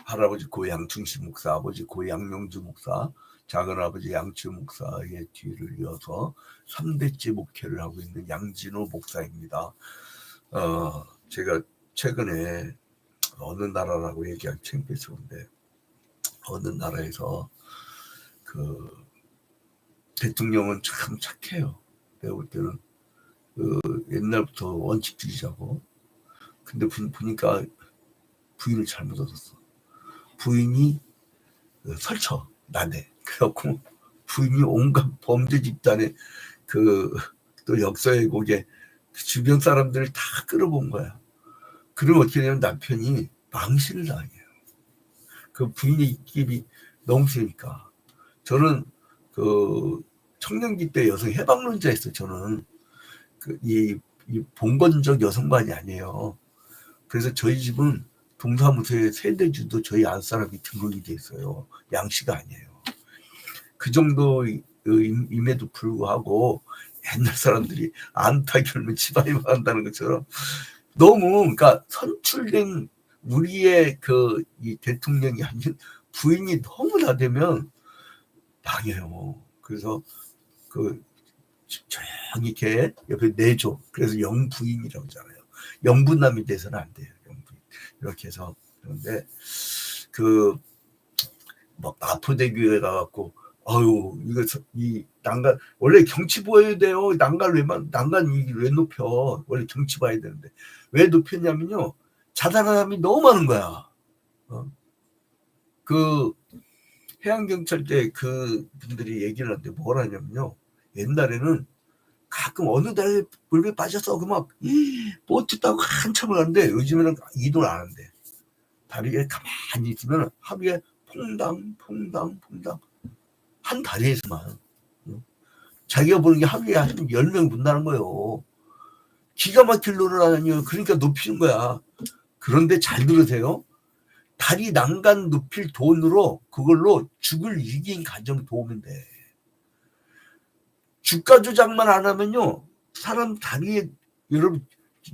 할아버지 고 양충식 목사, 아버지 고 양명주 목사, 작은아버지 양치 목사의 뒤를 이어서 3대째 목회를 하고 있는 양진호 목사입니다. 제가 최근에 어느 나라라고 얘기하기 창피스러운데 어느 나라에서 그 대통령은 참 착해요. 내가 볼 때는 옛날부터 원칙주의자고, 근데 보니까 부인을 잘못 얻었어. 부인이 설쳐 나대. 그래갖고 부인이 온갖 범죄 집단의 또 역사의 곡에 주변 사람들을 다 끌어본 거야. 그러면 어떻게 되냐면 남편이 망신을 당해요. 그 부인의 입김이 너무 세니까. 저는 청년기 때 여성 해방론자였어요. 저는 이 봉건적 여성관이 아니에요. 그래서 저희 집은 동사무소에 세대주도 저희 아랫사람이 등록이 돼 있어요. 양씨가 아니에요. 그 정도임에도 불구하고 옛날 사람들이 안타 결면 집안이 망한다는 것처럼 너무, 그러니까 선출된 우리의 이 대통령이 아닌 부인이 너무 나대면 망해요. 그래서 조용히 이렇게 옆에 내줘. 그래서 영부인이라고 하잖아요. 영부남이 돼서는 안 돼요. 영부인. 이렇게 해서. 그런데 마포대교에 가갖고 이 난간 원래 경치 보여야 돼요. 난간 왜 높여? 원래 경치 봐야 되는데 왜 높였냐면요. 자살한 사람이 너무 많은 거야. 해양경찰대 분들이 얘기를 하는데 뭘 하냐면요. 옛날에는 가끔 어느 달에 물에 빠져서 막 보트 타고 한참을 가는데 요즘에는 이동을 안 한대. 다리에 가만히 있으면 하루에 퐁당 한 다리에서만 자기가 보는 게 하루에 한 10명 문다는 거예요. 기가 막힐 노를 하냐니. 그러니까 높이는 거야. 그런데 잘 들으세요. 다리 난간 높일 돈으로 그걸로 죽을 이긴 가정 도우면 돼. 주가 조작만 안 하면요. 사람 다리에, 여러분,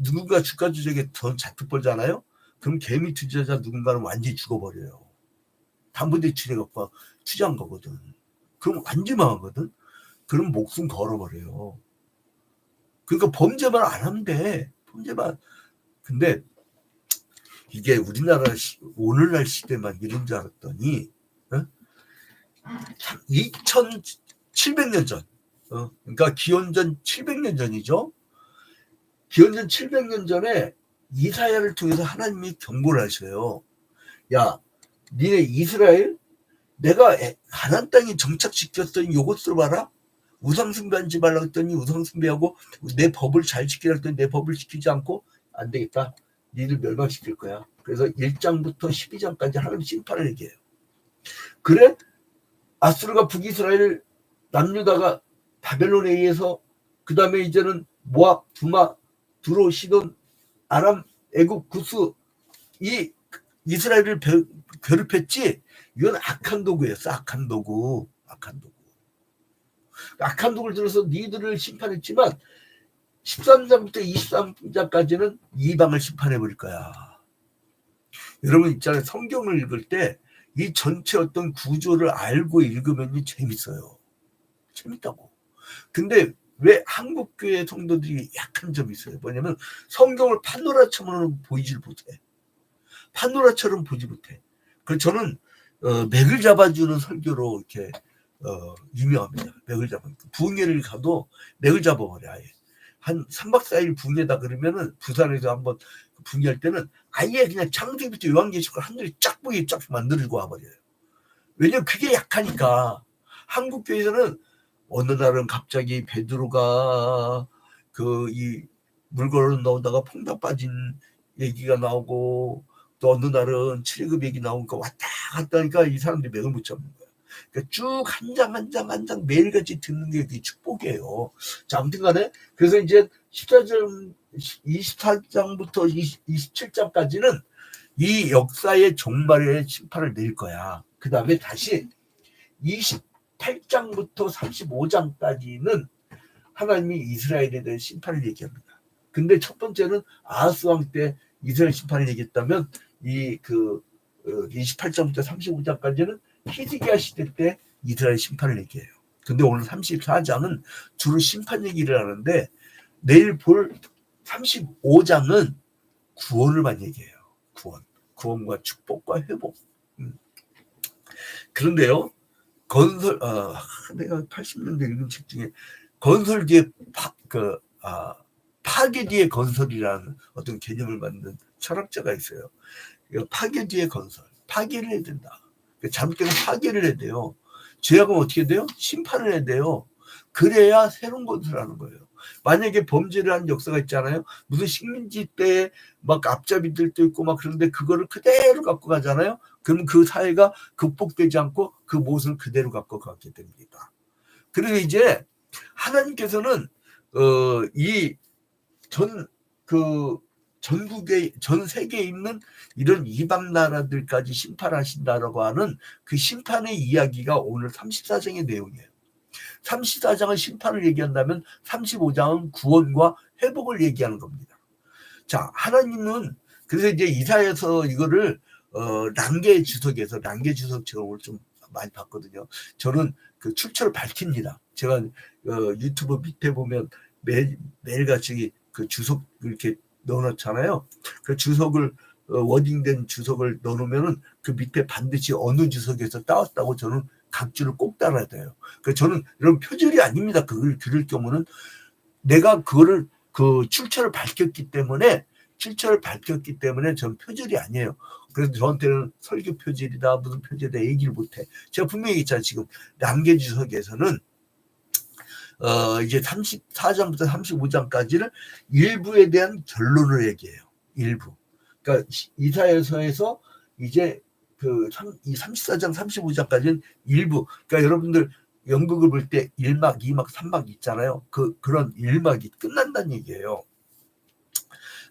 누군가 주가 조작에 돈 잔뜩 벌잖아요? 그럼 개미 투자자 누군가는 완전히 죽어버려요. 담보대출해갖고 투자한 거거든. 그럼 완전히 망하거든? 그럼 목숨 걸어버려요. 그러니까 범죄만 안 하면 돼. 범죄만. 근데 이게 우리나라 오늘날 시대만 이런 줄 알았더니 2700년 전, 그러니까 기원전 700년 전이죠. 기원전 700년 전에 이사야를 통해서 하나님이 경고를 하셔요. 야, 니네 이스라엘, 내가 가나안 땅에 정착시켰더니 요것을 봐라. 우상숭배하지 말라고 했더니 우상숭배하고 내 법을 잘 지키라 했더니 내 법을 지키지 않고 안 되겠다. 니들 멸망시킬 거야. 그래서 1장부터 12장까지 하나님 심판을 얘기해요. 그래? 아수르가 북이스라엘 남유다가 바벨론에 의해서 그 다음에 이제는 모압, 두마, 두로, 시돈, 아람, 애굽, 구스 이 이스라엘을 괴롭혔지. 이건 악한 도구였어. 악한 도구. 악한 도구를 들어서 니들을 심판했지만 13장부터 23장까지는 이방을 심판해버릴 거야. 여러분 있잖아요. 성경을 읽을 때 이 전체 어떤 구조를 알고 읽으면 재밌어요. 재밌다고. 근데 왜 한국교회 성도들이 약한 점이 있어요? 뭐냐면 성경을 판도라처럼 보이질 못해. 판도라처럼 보지 못해. 그래서 저는 맥을 잡아주는 설교로 이렇게 유명합니다. 맥을 잡아. 부흥회를 가도 맥을 잡아버려. 아예. 한 3박 4일 부흥회다 그러면은 부산에서 한번 부흥회할 때는 아예 그냥 창세기부터 요한계시록 하늘이 쫙 보이게 쫙 만들고 와버려요. 왜냐면 그게 약하니까. 한국교회에서는 어느 날은 갑자기 베드로가 이 물건을 넣어다가 퐁당 빠진 얘기가 나오고, 또 어느 날은 출애굽 얘기 나오니까 왔다 갔다 하니까 이 사람들이 맥을 못 잡는 거야. 그러니까 쭉 한 장 매일같이 듣는 게 그게 축복이에요. 자, 아무튼 간에 그래서 이제 24장부터 27장까지는 이 역사의 종말의 심판을 내릴 거야. 그 다음에 다시 28장부터 35장까지는 하나님이 이스라엘에 대한 심판을 얘기합니다. 근데 첫 번째는 아하스 왕 때 이스라엘 심판을 얘기했다면 28장부터 35장까지는 히스기야 시대 때 이스라엘 심판을 얘기해요. 근데 오늘 34장은 주로 심판 얘기를 하는데 내일 볼 35장은 구원을만 얘기해요. 구원과 축복과 회복. 그런데요, 내가 80년대 읽은 책 중에 건설 뒤에 파괴 뒤에 건설이라는 어떤 개념을 만든 철학자가 있어요. 파괴 뒤에 건설, 파괴를 해야 된다. 잘못되면 파괴를 해야 돼요. 죄악은 어떻게 돼요? 심판을 해야 돼요. 그래야 새로운 건설하는 거예요. 만약에 범죄를 한 역사가 있잖아요. 무슨 식민지 때 막 앞잡이들도 있고 막 그런데 그거를 그대로 갖고 가잖아요. 그럼 그 사회가 극복되지 않고 그 모습을 그대로 갖고 가게 됩니다. 그래서 이제 하나님께서는 전국에 전 세계에 있는 이런 이방 나라들까지 심판하신다라고 하는 그 심판의 이야기가 오늘 34장의 내용이에요. 34장은 심판을 얘기한다면 35장은 구원과 회복을 얘기하는 겁니다. 자, 하나님은 그래서 이제 이사야서 이거를 랑계 주석처럼 오늘 좀 많이 봤거든요. 저는 그 출처를 밝힙니다. 제가 유튜브 밑에 보면 매일같이 그 주석 이렇게 넣어놓잖아요. 그 주석을 워딩된 주석을 넣어놓으면은 그 밑에 반드시 어느 주석에서 따왔다고 저는 각 줄을 꼭 따라야 돼요. 그 저는 이런 표절이 아닙니다. 그걸 들을 경우는 내가 그거를 그 출처를 밝혔기 때문에 전 표절이 아니에요. 그래서 저한테는 설교 표절이다 무슨 표절이다 얘기를 못해. 제가 분명히 얘기했잖아요. 지금 랑계 주석에서는 이제 34장부터 35장까지는 일부에 대한 결론을 얘기해요. 일부. 그러니까 이사야서에서 이제 이 34장, 35장까지는 일부. 그러니까 여러분들 연극을 볼 때 1막, 2막, 3막 있잖아요. 그런 1막이 끝난다는 얘기예요.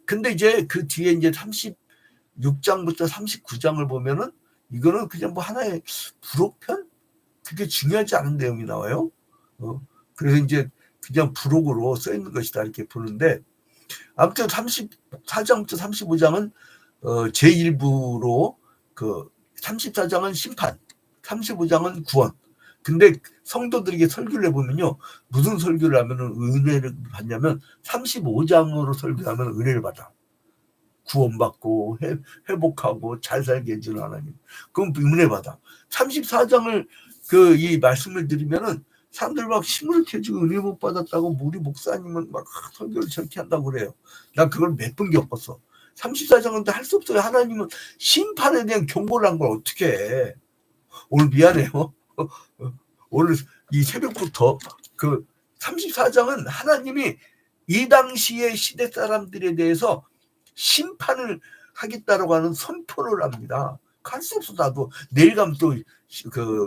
근데 이제 그 뒤에 이제 36장부터 39장을 보면은 이거는 그냥 뭐 하나의 부록편? 그게 중요하지 않은 내용이 나와요. 그래서 이제 그냥 부록으로 써 있는 것이다 이렇게 보는데 아무튼 34장부터 35장은 제1부로 34장은 심판, 35장은 구원. 근데 성도들에게 설교를 해보면요. 무슨 설교를 하면 은혜를 받냐면 35장으로 설교하면 은혜를 받아. 구원받고 회복하고 잘 살게 해주는 하나님. 그럼 은혜 받아. 34장을 이 말씀을 드리면은 사람들 막 힘을 켜주고 은혜 못 받았다고 우리 목사님은 막 설교를 저렇게 한다고 그래요. 난 그걸 몇 번 겪었어. 34장은 할 수 없어요. 하나님은 심판에 대한 경고를 한 걸 어떻게 해. 오늘 미안해요. 오늘 이 새벽부터 34장은 하나님이 이 당시의 시대 사람들에 대해서 심판을 하겠다라고 하는 선포를 합니다. 할 수 없어. 나도 내일 가면 또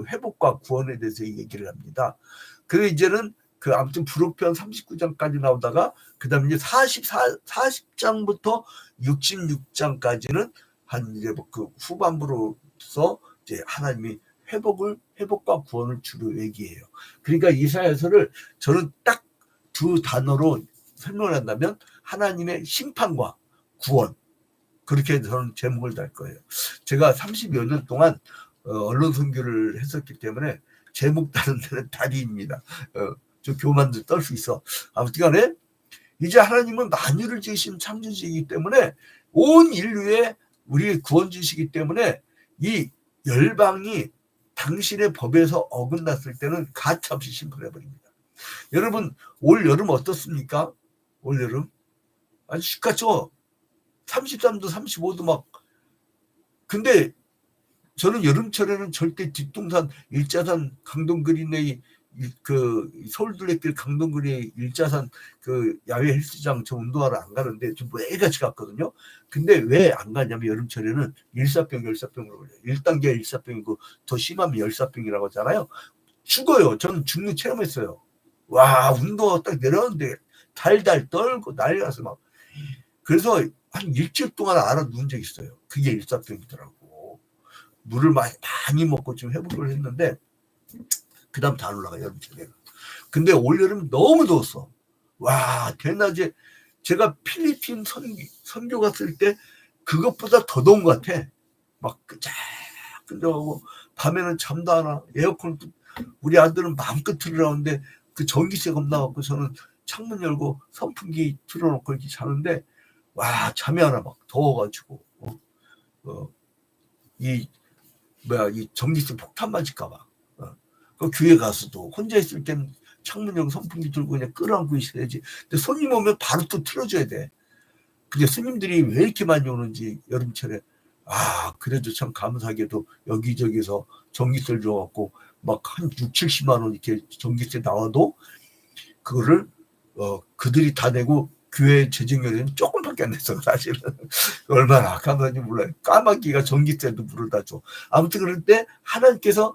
회복과 구원에 대해서 얘기를 합니다. 그래서 이제는 아무튼 부록편 39장까지 나오다가 그 다음에 이제 40장부터 66장까지는 한 이제 그 후반부로서 이제 하나님이 회복과 구원을 주로 얘기해요. 그러니까 이사야서를 저는 딱 두 단어로 설명을 한다면 하나님의 심판과 구원. 그렇게 저는 제목을 달 거예요. 제가 30여 년 동안 언론 선교를 했었기 때문에 제목 다는 데는 달인입니다. 저 교만도 떨 수 있어. 아무튼 간에 이제 하나님은 만유를 지으신 창조주이기 때문에 온 인류에 우리 구원주시기 때문에 이 열방이 당신의 법에서 어긋났을 때는 가차없이 심판해버립니다. 여러분 올 여름 어떻습니까? 올 여름 아주 시끄럽죠. 33도 35도 막. 근데 저는 여름철에는 절대 뒷동산 일자산 강동그린의 서울둘레길 강동그린의 일자산 야외 헬스장 저 운동하러 안 가는데 좀 매일같이 갔거든요. 근데 왜 안 가냐면 여름철에는 열사병으로 걸려요. 1단계 일사병이고 더 심하면 열사병이라고 하잖아요. 죽어요. 저는 죽는 체험했어요. 와, 운동하고 딱 내려왔는데 달달 떨고 난리 나서 막. 그래서 한 일주일 동안 알아 누운 적이 있어요. 그게 일사병이더라고. 물을 많이 먹고 좀 회복을 했는데 그 다음 다 안 올라가 여름철에. 근데 올여름 너무 더웠어. 와, 대낮에 제가 필리핀 선교 갔을 때 그것보다 더 더운 것 같아. 막 끈적끈적하고 밤에는 잠도 안 와. 에어컨 우리 아들은 마음껏 틀으라는데 그 전기세 겁나갖고 저는 창문 열고 선풍기 틀어놓고 이렇게 자는데 와 잠이 안 와. 막 더워가지고 이 전기세 폭탄 맞을까봐. 그 교회 가서도 혼자 있을 땐 창문 열고 선풍기 들고 그냥 끌어안고 있어야지. 근데 손님 오면 바로 또 틀어줘야 돼. 근데 손님들이 왜 이렇게 많이 오는지 여름철에 그래도 참 감사하게도 여기저기서 전기세를 줘갖고 막 한 6, 70만 원 이렇게 전기세 나와도 그거를 그들이 다 내고 교회 재정에는 조금밖에 안 냈어. 사실은 얼마나 감사한지 몰라요. 까마귀가 전기세도 물을 다 줘. 아무튼 그럴 때 하나님께서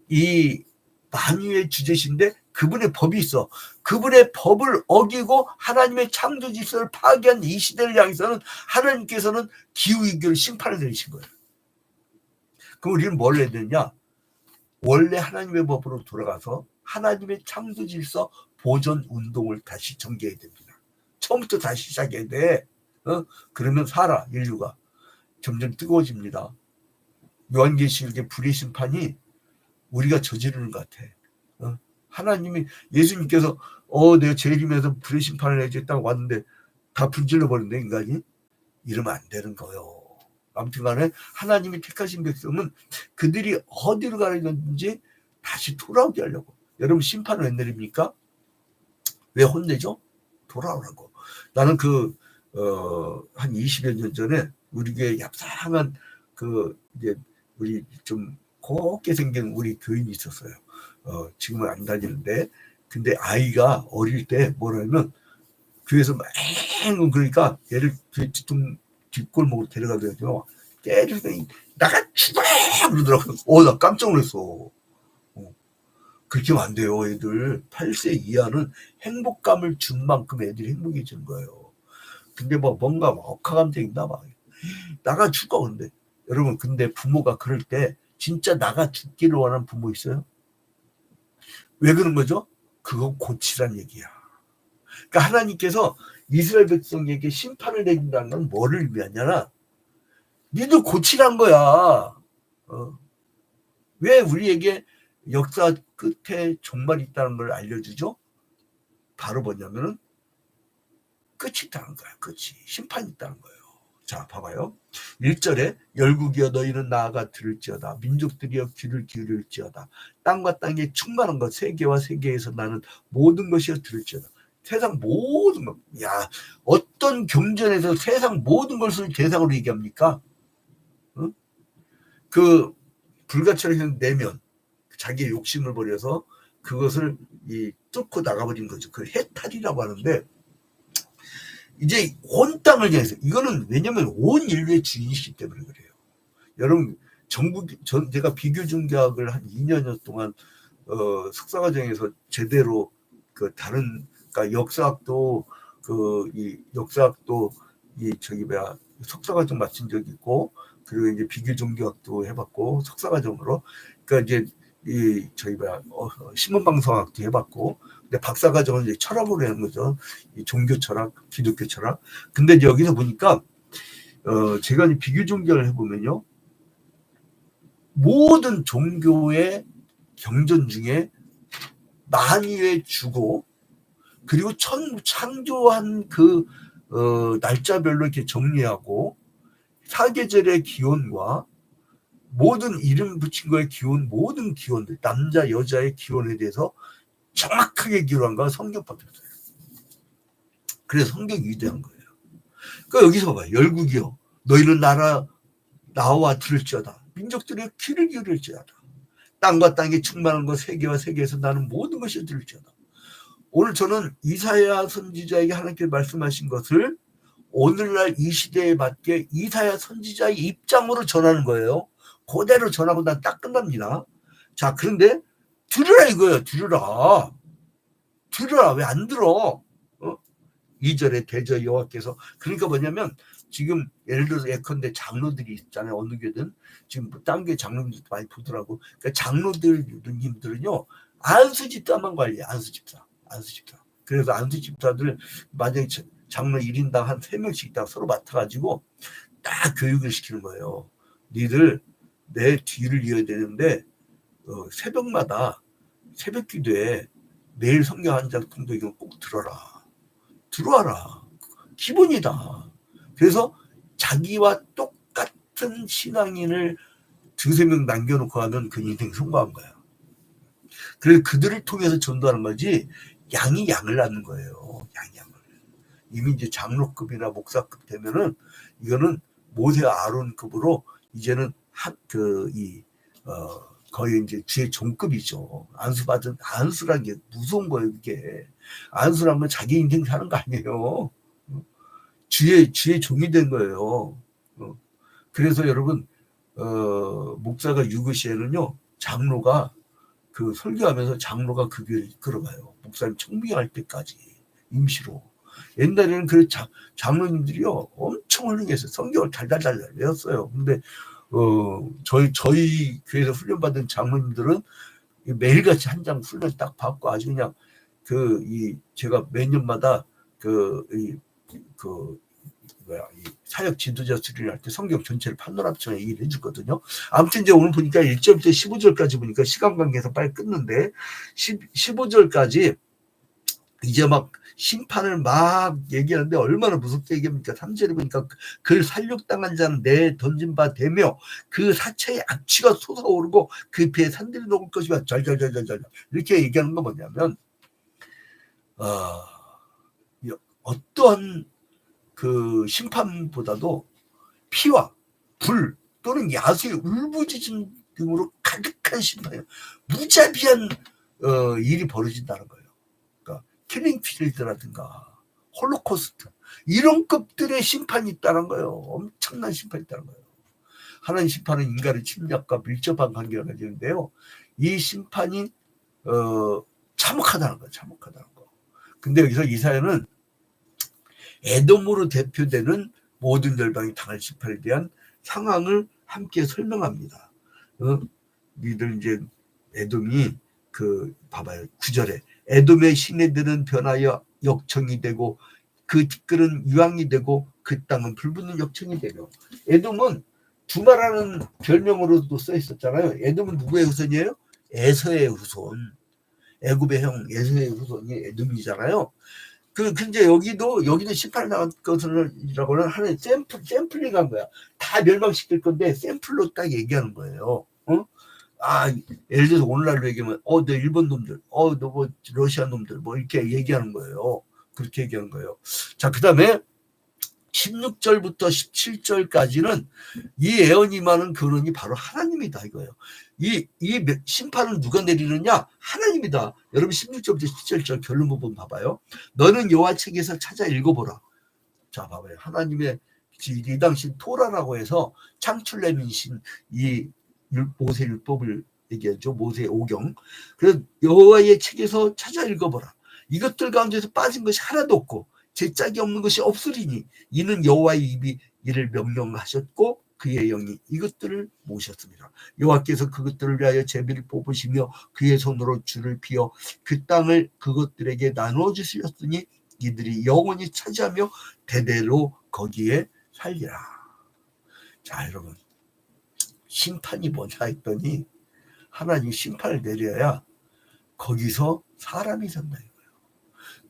이 만유의 주제신데 그분의 법이 있어. 그분의 법을 어기고 하나님의 창조 질서를 파괴한 이 시대를 향해서는 하나님께서는 기후위기를 심판을 내리신 거예요. 그럼 우리는 뭘 해야 되느냐? 원래 하나님의 법으로 돌아가서 하나님의 창조 질서 보존 운동을 다시 전개해야 됩니다. 처음부터 다시 시작해야 돼. 그러면 인류가 점점 뜨거워집니다. 요한계시록의 불의 심판이 우리가 저지르는 것 같아. 하나님이 예수님께서 내가 제 이름에서 불의 심판을 해주겠다고 왔는데 다 불질러 버린다 인간이. 이러면 안 되는 거예요. 아무튼 간에 하나님이 택하신 백성은 그들이 어디로 가는지 다시 돌아오게 하려고. 여러분 심판을 왜 내립니까? 왜 혼내죠? 돌아오라고. 나는 한 20여 년 전에 우리 교회 얍상한 이제 우리 좀 곱게 생긴 우리 교인이 있었어요. 지금은 안 다니는데 근데 아이가 어릴 때 뭐라면 교회에서 막 그러니까 얘를 뒷골목으로 데려가더라고요. 때리더니 나가 죽어 그러더라고요. 나 깜짝 놀랐어. 그렇게 하면 안 돼요. 애들 8세 이하는 행복감을 준 만큼 애들이 행복해지는 거예요. 근데 뭔가 억하감정이 있나 봐. 나가 죽어. 근데 여러분 근데 부모가 그럴 때 진짜 나가 죽기를 원하는 부모 있어요? 왜 그런 거죠? 그거 고치란 얘기야. 그러니까 하나님께서 이스라엘 백성에게 심판을 내린다는 건 뭐를 위하냐나 니들 고치란 거야. 왜 우리에게 역사 끝에 종말이 있다는 걸 알려주죠? 바로 뭐냐면은 끝이 있다는 거야. 끝이. 심판이 있다는 거예요. 자, 봐봐요. 1절에 열국이여 너희는 나아가 들을지어다. 민족들이여 귀를 기울일지어다. 땅과 땅에 충만한 것 세계와 세계에서 나는 모든 것이여 들을지어다. 세상 모든 것. 야, 어떤 경전에서 세상 모든 것을 대상으로 얘기합니까? 응? 그 불가처리한 내면 자기의 욕심을 버려서 그것을 뚫고 나가버린 거죠. 그 해탈이라고 하는데 이제 온 땅을 향해서 이거는 왜냐면 온 인류의 주인이시기 때문에 그래요. 여러분 제가 비교중개학을 한 2년여 동안 석사과정에서 제대로 다른 그러니까 역사학도 석사과정 마친 적이 있고 그리고 이제 비교종교학도 해봤고 석사과정으로 그러니까 이제 신문방송학도 해봤고 근데 박사과정은 이제 철학으로 하는 거죠. 이 종교 철학, 기독교 철학. 근데 이제 여기서 보니까 제가 이제 비교종교를 해보면요, 모든 종교의 경전 중에 만유의 주고 그리고 창조한 날짜별로 이렇게 정리하고 사계절의 기원과 모든 이름 붙인 거의 기원, 모든 기원들, 남자, 여자의 기원에 대해서 정확하게 기록한 거 성경법이었어요. 그래서 성경이 위대한 거예요. 그러니까 여기서 봐봐요. 열국이여 너희는 나와 들을지어다. 민족들의 귀를 기울일지어다. 땅과 땅에 충만한 것 세계와 세계에서 나는 모든 것이 들을지어다. 오늘 저는 이사야 선지자에게 하나님께서 말씀하신 것을 오늘날 이 시대에 맞게 이사야 선지자의 입장으로 전하는 거예요. 그대로 전하고 난 딱 끝납니다. 자, 그런데 들으라 이거예요. 들으라. 왜 안 들어? 2절에 대저 여호와께서 그러니까 뭐냐면 지금 예를 들어서 예컨대 장로들이 있잖아요. 어느 교회든 지금 딴 교회 장로님들도 많이 보더라고. 그러니까 장로님들은요 안수집사만 관리해. 안수집사. 그래서 안수집사들 만약에 장로 1인당 한 3명씩 딱 서로 맡아가지고 딱 교육을 시키는 거예요. 니들 내 뒤를 이어야 되는데 새벽마다 새벽 기도에 매일 성경 한 장 통독이면 꼭 들어와라. 기본이다. 그래서 자기와 똑같은 신앙인을 두세 명 남겨놓고 하는 그 인생 성공한 거야. 그래서 그들을 통해서 전도하는 거지, 양이 양을 낳는 거예요. 양을. 이미 이제 장로급이나 목사급 되면은 이거는 모세와 아론급으로 이제는 거의 이제 주의 종급이죠. 안수라는 게 무서운 거예요, 이게. 안수라는 건 자기 인생 사는 거 아니에요. 주의 종이 된 거예요. 그래서 여러분, 목사가 유교시에는요, 장로가 그 설교하면서 장로가 그 교회를 이끌어가요. 목사님 청빙할 때까지 임시로. 옛날에는 그 장로님들이요 엄청 훌륭했어요. 성경을 달달달 외웠어요. 근데 저희 교회에서 훈련받은 장로님들은 매일같이 한 장 훈련 딱 받고 아주 그냥 제가 매년마다 이 사역 지도자 수련을 할 때 성경 전체를 판노라처럼 얘기를 해주거든요. 아무튼 이제 오늘 보니까 1절부터 15절까지 보니까 시간 관계에서 빨리 끊는데 15절까지 이제 막 심판을 막 얘기하는데 얼마나 무섭게 얘기합니까? 3절에 보니까 그를 살육당한 자는 내 던진 바 되며 그 사체의 악취가 솟아오르고 그 배에 산들이 녹을 것이며 잘잘잘잘잘 이렇게 얘기하는 건 뭐냐면 어떠한 그 심판보다도 피와 불 또는 야수의 울부짖음 등으로 가득한 심판이에요. 무자비한 일이 벌어진다는 거예요. 그러니까 킬링필드라든가 홀로코스트 이런 급들의 심판이 있다는 거예요. 엄청난 심판이 있다는 거예요. 하나님 심판은 인간의 침략과 밀접한 관계가 가지는데요. 이 심판이 참혹하다는 거예요. 참혹하다는 거. 근데 여기서 이사야는 에돔으로 대표되는 모든 열방이 당할 심판에 대한 상황을 함께 설명합니다. 니들 이제 에돔이 봐봐요. 9절에 에돔의 시내들은 변하여 역청이 되고 그 티끌은 유황이 되고 그 땅은 불붙는 역청이 되며 에돔은 두마라는 별명으로도 써 있었잖아요. 에돔은 누구의 후손이에요? 에서의 후손. 애굽의 형 에서의 후손이 에돔이잖아요. 근데 여기도 심판을 당한 것이라고는 하는 샘플링한 거야. 다 멸망시킬 건데 샘플로 딱 얘기하는 거예요. 예를 들어서 오늘날로 얘기하면 너 일본 놈들, 너 뭐 러시아 놈들 뭐 이렇게 얘기하는 거예요. 그렇게 얘기하는 거예요. 자, 그다음에 16절부터 17절까지는 이 예언이 많은 근원이 바로 하나님이다 이거예요. 이 심판을 누가 내리느냐? 하나님이다. 여러분 16절부터 17절 결론 부분 봐봐요. 너는 여호와 책에서 찾아 읽어보라. 자, 봐봐요. 하나님의 이 당시 토라라고 해서 창출내민신 이 모세 율법을 얘기하죠. 모세 오경. 그래서 여호와의 책에서 찾아 읽어보라. 이것들 가운데서 빠진 것이 하나도 없고 제 짝이 없는 것이 없으리니 이는 여호와의 입이 이를 명령하셨고 그의 영이 이것들을 모셨습니다. 여호와께서 그것들을 위하여 제비를 뽑으시며 그의 손으로 줄을 피워 그 땅을 그것들에게 나누어 주셨으니 이들이 영원히 차지하며 대대로 거기에 살리라. 자, 여러분 심판이 뭐냐 했더니 하나님 심판을 내려야 거기서 사람이 산다 이거예요.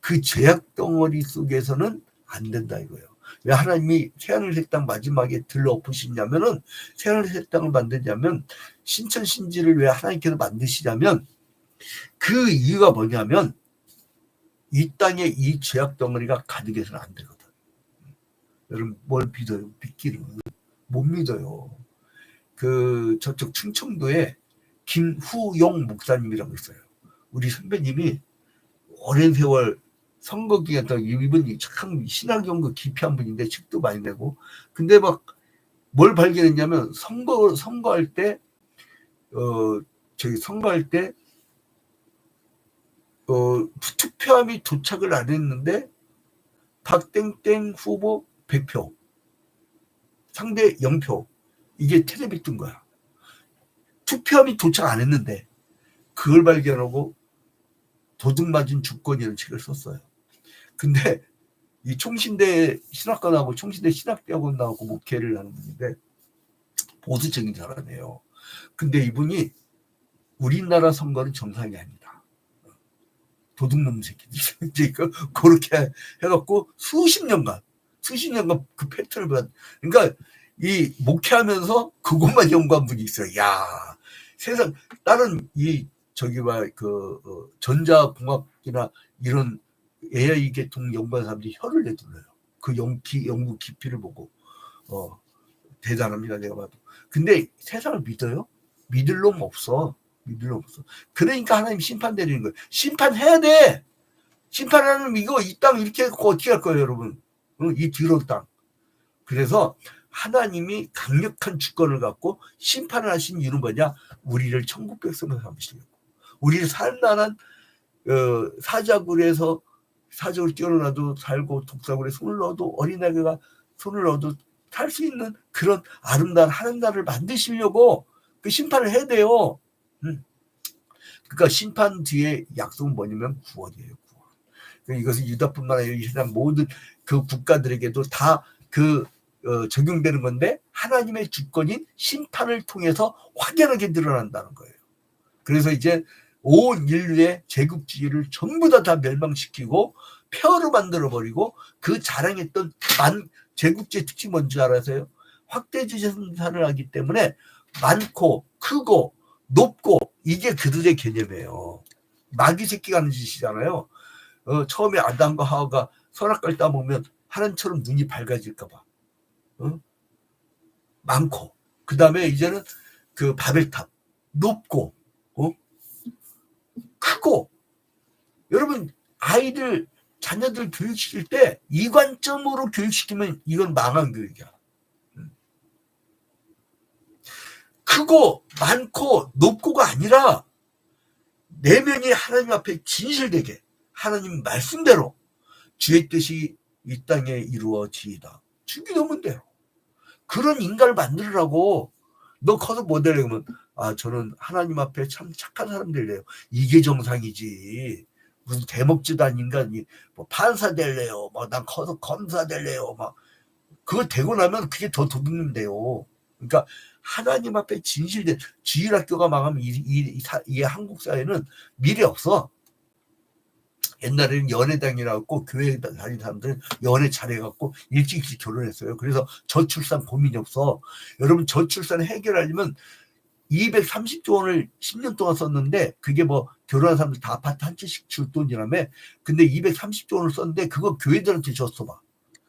그 죄악 덩어리 속에서는 안 된다 이거예요. 왜 하나님이 새하늘 새 땅 마지막에 들러엎으시냐면은 새하늘 새 땅을 만드냐면 신천신지를 왜 하나님께서 만드시냐면 그 이유가 뭐냐면 이 땅에 이 죄악 덩어리가 가득해서는 안 되거든. 여러분 뭘 믿어요? 믿기를 못 믿어요. 저쪽 충청도에 김후용 목사님이라고 있어요. 우리 선배님이 오랜 세월 선거 기간 동안 이분이 참 신학 연구 깊이한 분인데 책도 많이 내고 근데 막 뭘 발견했냐면 선거할 때 투표함이 도착을 안 했는데 박땡땡 후보 100표 상대 0표 이게 텔레비 뜬 거야. 투표함이 도착 안 했는데 그걸 발견하고 도둑맞은 주권이라는 책을 썼어요. 근데 이 총신대 신학과 나오고 총신대 신학대학원 나오고 목회를 하는 분인데 보수적인 사람이에요. 근데 이분이 우리나라 선거는 정상이 아니다. 도둑놈 새끼들. 이제 그렇게 해갖고 수십 년간 그 패턴을 봐. 그러니까 이 목회하면서 그것만 연구한 분이 있어요. 야, 세상 다른 전자공학이나 이런 AI 계통 연구한 사람들이 혀를 내둘러요. 그 연구 깊이를 보고 대단합니다. 내가 봐도. 근데 세상을 믿어요? 믿을 놈 없어. 그러니까 하나님 심판 내리는 거예요. 심판해야 돼. 심판하는 이거 이 땅 이렇게 해서 어떻게 할 거예요, 여러분? 이 더러운 땅. 그래서 하나님이 강력한 주권을 갖고 심판을 하신 이유는 뭐냐? 우리를 천국 백성으로 삼으시려고. 우리를 살만한 사자굴에서 사자굴 뛰어나도 살고 독사굴에 손을 넣어도 어린아이가 손을 넣어도 살 수 있는 그런 아름다운 하는 나라를 만드시려고 그 심판을 해야 돼요. 그러니까 심판 뒤에 약속은 뭐냐면 구원이에요. 구원. 이것은 유다뿐만 아니라 이 세상 모든 그 국가들에게도 다 적용되는 건데 하나님의 주권인 심판을 통해서 확연하게 드러난다는 거예요. 그래서 이제 온 인류의 제국주의를 전부 다 멸망시키고 폐허로 만들어버리고 그 자랑했던 제국주의 특징이 뭔지 알아서요? 확대주의생산을 하기 때문에 많고 크고 높고 이게 그들의 개념이에요. 마귀 새끼가 하는 짓이잖아요. 처음에 아담과 하와가 선악과를 따먹으면 하나님처럼 눈이 밝아질까 봐. 많고 그 다음에 이제는 그 바벨탑 높고 크고. 여러분 자녀들 교육시킬 때 이 관점으로 교육시키면 이건 망한 교육이야. 크고 많고 높고가 아니라 내면이 하나님 앞에 진실되게 하나님 말씀대로 주의 뜻이 이 땅에 이루어지이다. 주기도문 대로. 그런 인간을 만들으라고. 너 커서 뭐 되려 그러면 저는 하나님 앞에 참 착한 사람 될래요. 이게 정상이지. 무슨 대먹지도 않은 인간이 뭐 판사 될래요. 난 커서 검사 될래요. 그거 되고 나면 그게 더 도둑님 돼요. 그러니까 하나님 앞에 진실된 주일학교가 망하면 이 한국 사회는 미래 없어. 옛날에는 연애당이라고 교회 다니는 사람들은 연애 잘해갖고 일찍 결혼했어요. 그래서 저출산 고민이 없어. 여러분 저출산 해결하려면 230조 원을 10년 동안 썼는데 그게 뭐 결혼한 사람들 다 아파트 한 채씩 줄 돈이라며. 근데 230조 원을 썼는데 그거 교회들한테 줬어 봐.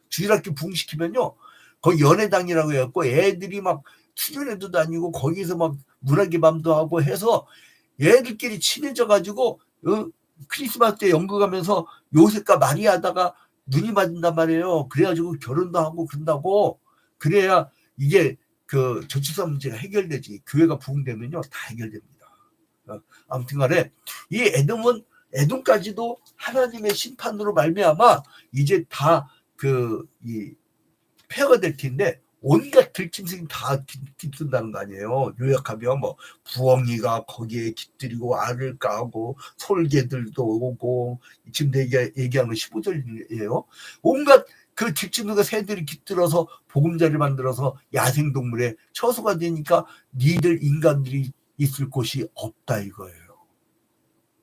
주일학교 부흥시키면요. 거기 연애당이라고 해갖고 애들이 막 수련회도 다니고 거기서 막 문학의 밤도 하고 해서 애들끼리 친해져가지고 크리스마스 때 연극하면서 요셉과 마리아다가 눈이 맞는단 말이에요. 그래가지고 결혼도 하고 그런다고. 그래야 이게 그 저출산 문제가 해결되지. 교회가 부흥되면요 다 해결됩니다. 아무튼 간에 이 에돔까지도 하나님의 심판으로 말미암아 이제 다 이 폐허가 될 텐데 온갖 들짐승이 다 깃든다는 거 아니에요. 요약하면 뭐 부엉이가 거기에 깃들이고 알을 까고 솔개들도 오고 지금 내가 얘기하는 거 15절이에요. 온갖 그 들짐승과 새들이 깃들어서 보금자리를 만들어서 야생동물의 처소가 되니까 니들 인간들이 있을 곳이 없다 이거예요.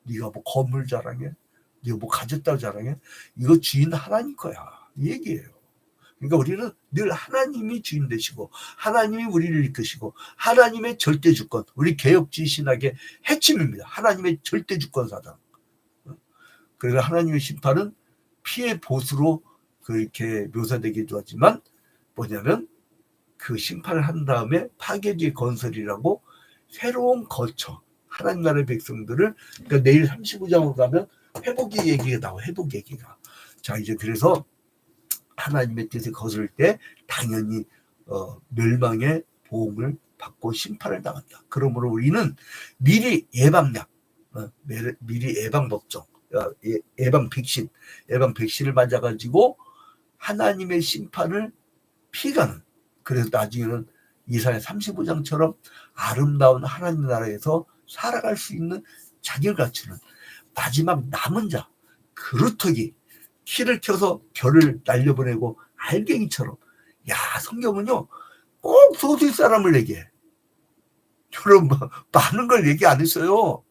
네가 뭐 건물 자랑해? 네가 뭐 가졌다고 자랑해? 이거 주인 하나님 거야. 이 얘기예요. 그러니까 우리는 늘 하나님이 주인 되시고 하나님이 우리를 이끄시고 하나님의 절대 주권, 우리 개혁주의 신학의 핵심입니다. 하나님의 절대 주권 사상. 그래서 하나님의 심판은 피해 보수로 그렇게 묘사되기도 하지만 뭐냐면 그 심판을 한 다음에 파괴주의 건설이라고 새로운 거처, 하나님 나라의 백성들을. 그러니까 내일 35장으로 가면 회복의 얘기가 나와. 회복 얘기가. 자 이제 그래서 하나님의 뜻에 거스를 때 당연히 멸망의 보응을 받고 심판을 당한다. 그러므로 우리는 미리 예방약, 미리 예방법정, 예방 백신을 맞아가지고 하나님의 심판을 피해가는. 그래서 나중에는 이사야 35장처럼 아름다운 하나님 나라에서 살아갈 수 있는 자격을 갖추는 마지막 남은 자, 그루터기 키를 켜서 별을 날려보내고 알갱이처럼. 야 성경은요 꼭 소수의 사람을 얘기해. 여러분, 많은 걸 얘기 안 했어요.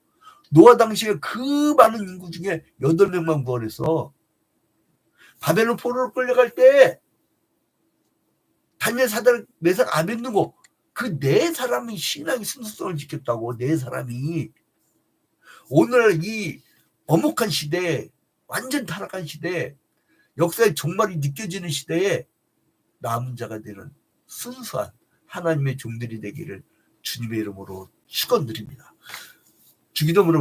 노아 당시에 그 많은 인구 중에 8명만 구원했어. 바벨론 포로로 끌려갈 때 다니엘, 사드락, 메삭, 아벤누고 그 4사람이 신앙의 순수성을 지켰다고. 4사람이. 오늘 이 엄혹한 시대에, 완전 타락한 시대에, 역사의 종말이 느껴지는 시대에 남은 자가 되는 순수한 하나님의 종들이 되기를 주님의 이름으로 축원드립니다. 주기도문을